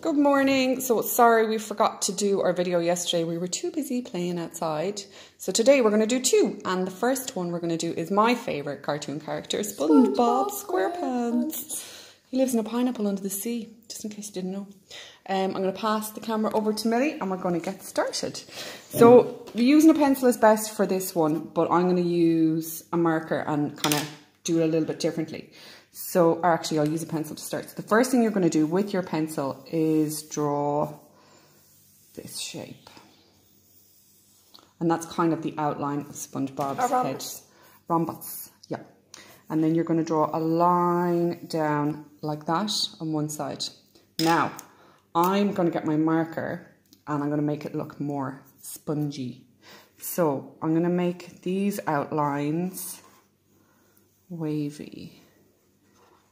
Good morning. So sorry we forgot to do our video yesterday. We were too busy playing outside. So today we're going to do two. And the first one we're going to do is my favourite cartoon character, Spongebob Squarepants. He lives in a pineapple under the sea, just in case you didn't know. I'm going to pass the camera over to Millie and we're going to get started. So using a pencil is best for this one, but I'm going to use a marker and kind of do it a little bit differently. So, or actually I'll use a pencil to start. So the first thing you're going to do with your pencil is draw this shape. And that's kind of the outline of SpongeBob's head. Rhombus, yeah. And then you're going to draw a line down like that on one side. Now, I'm going to get my marker and I'm going to make it look more spongy. So I'm going to make these outlines wavy.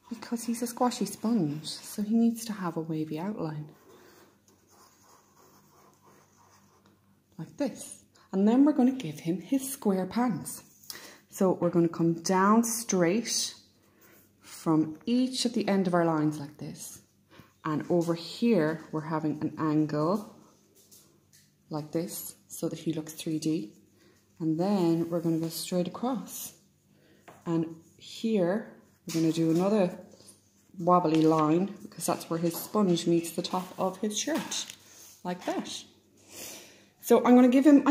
Because he's a squashy sponge, so he needs to have a wavy outline. Like this. And then we're going to give him his square pants. So we're going to come down straight from each of the end of our lines like this. And over here, we're having an angle like this, so that he looks 3D. And then we're going to go straight across. And here, we're going to do another wobbly line because that's where his sponge meets the top of his shirt, like that. So I'm going to give him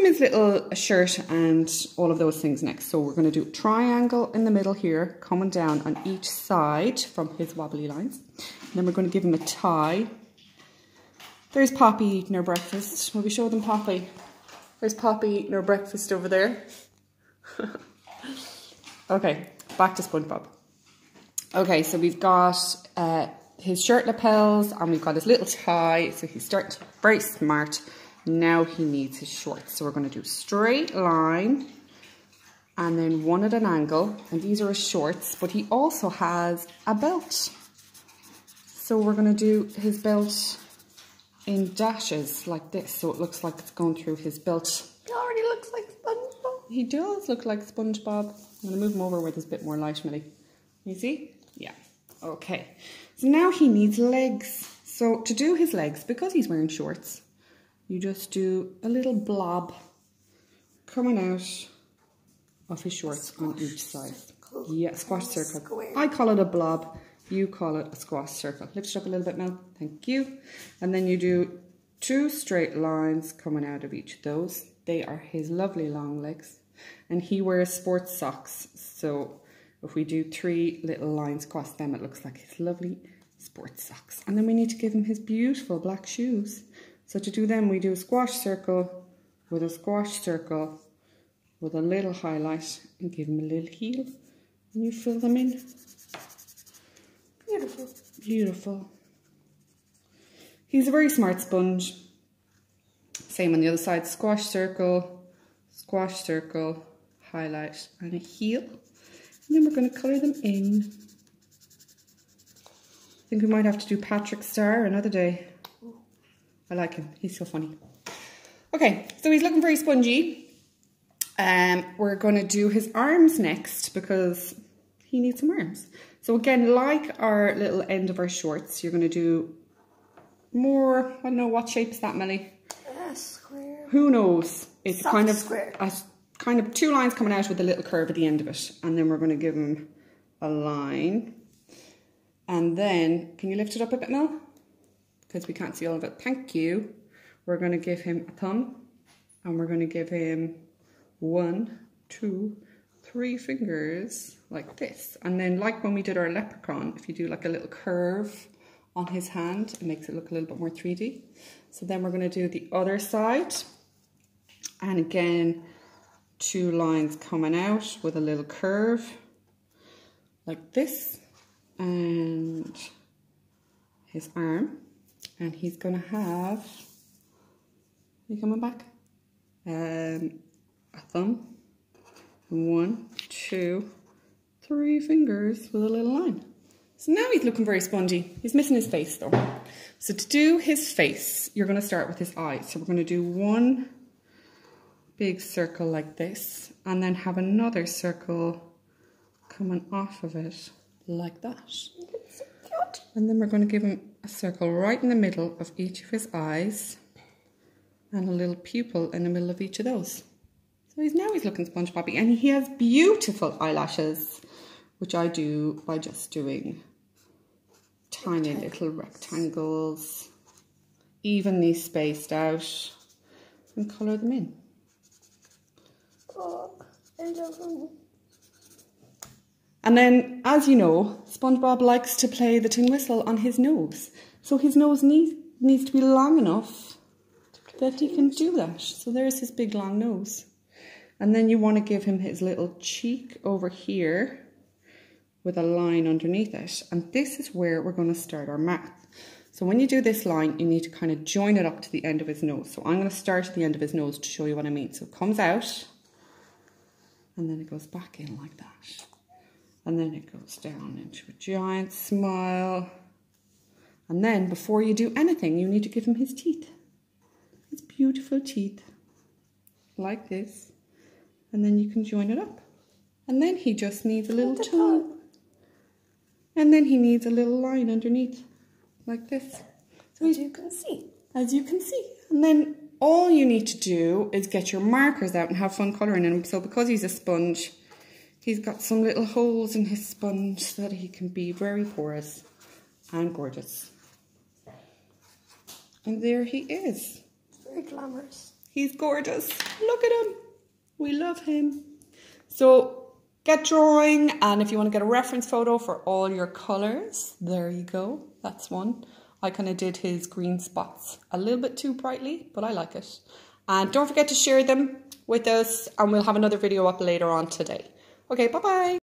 his little shirt and all of those things next. So we're going to do a triangle in the middle here, coming down on each side from his wobbly lines. And then we're going to give him a tie. There's Poppy eating her breakfast. Will we show them Poppy? There's Poppy eating her breakfast over there. Okay, back to SpongeBob. Okay, so we've got his shirt lapels and we've got his little tie. So he's starting very smart. Now he needs his shorts. So we're going to do straight line and then one at an angle. And these are his shorts, but he also has a belt. So we're going to do his belt in dashes like this. So it looks like it's going through his belt. He already looks like SpongeBob. He does look like SpongeBob. I'm going to move him over where there's a bit more light, Millie. You see? Yeah. Okay. So now he needs legs. So to do his legs, because he's wearing shorts, you just do a little blob coming out of his shorts on each side. Yeah, squash circle. Square. I call it a blob. You call it a squash circle. Lift it up a little bit, Mel. Thank you. And then you do two straight lines coming out of each of those. They are his lovely long legs. And he wears sports socks. So if we do three little lines across them, it looks like his lovely sports socks. And then we need to give him his beautiful black shoes. So to do them, we do a squash circle with a squash circle with a little highlight and give him a little heel. And you fill them in. Beautiful. Beautiful. He's a very smart sponge. Same on the other side, squash circle, highlight and a heel. And then we're going to colour them in. I think we might have to do Patrick Star another day. I like him. He's so funny. Okay, so he's looking very spongy. We're going to do his arms next because he needs some arms. So again, like our little end of our shorts, you're going to do more, I don't know, what shape is that, Millie? Square. Who knows? It's Soft kind of square. Kind of two lines coming out with a little curve at the end of it. And then we're going to give him a line. And then, can you lift it up a bit, Mel? Because we can't see all of it. Thank you. We're going to give him a thumb. And we're going to give him 1, 2, 3 fingers like this. And then like when we did our leprechaun, if you do like a little curve on his hand, it makes it look a little bit more 3D. So then we're going to do the other side. And again, 2 lines coming out with a little curve like this, and his arm, and he's gonna have, you coming back? A thumb, 1, 2, 3 fingers with a little line. So now he's looking very spongy. He's missing his face though. So to do his face, you're gonna start with his eyes. So we're gonna do one big circle like this, and then have another circle coming off of it like that. And then we're going to give him a circle right in the middle of each of his eyes and a little pupil in the middle of each of those. So he's looking SpongeBob-y, and he has beautiful eyelashes, which I do by just doing tiny little rectangles, evenly spaced out, and colour them in. Oh, and then, as you know, SpongeBob likes to play the tin whistle on his nose. So his nose needs to be long enough that he can do that. So there's his big long nose. And then you want to give him his little cheek over here with a line underneath it. And this is where we're going to start our mouth. So when you do this line, you need to kind of join it up to the end of his nose. So I'm going to start at the end of his nose to show you what I mean. So it comes out, and then it goes back in like that. And then it goes down into a giant smile. And then before you do anything, you need to give him his teeth. His beautiful teeth. Like this. And then you can join it up. And then he just needs a little tongue. And then he needs a little line underneath. Like this. So as you can see. As you can see. And then all you need to do is get your markers out and have fun colouring in him. So because he's a sponge, he's got some little holes in his sponge so that he can be very porous and gorgeous. And there he is. Very glamorous. He's gorgeous. Look at him. We love him. So get drawing, and if you want to get a reference photo for all your colours, there you go. That's one. I kind of did his green spots a little bit too brightly, but I like it. And don't forget to share them with us, and we'll have another video up later on today. Okay, bye-bye.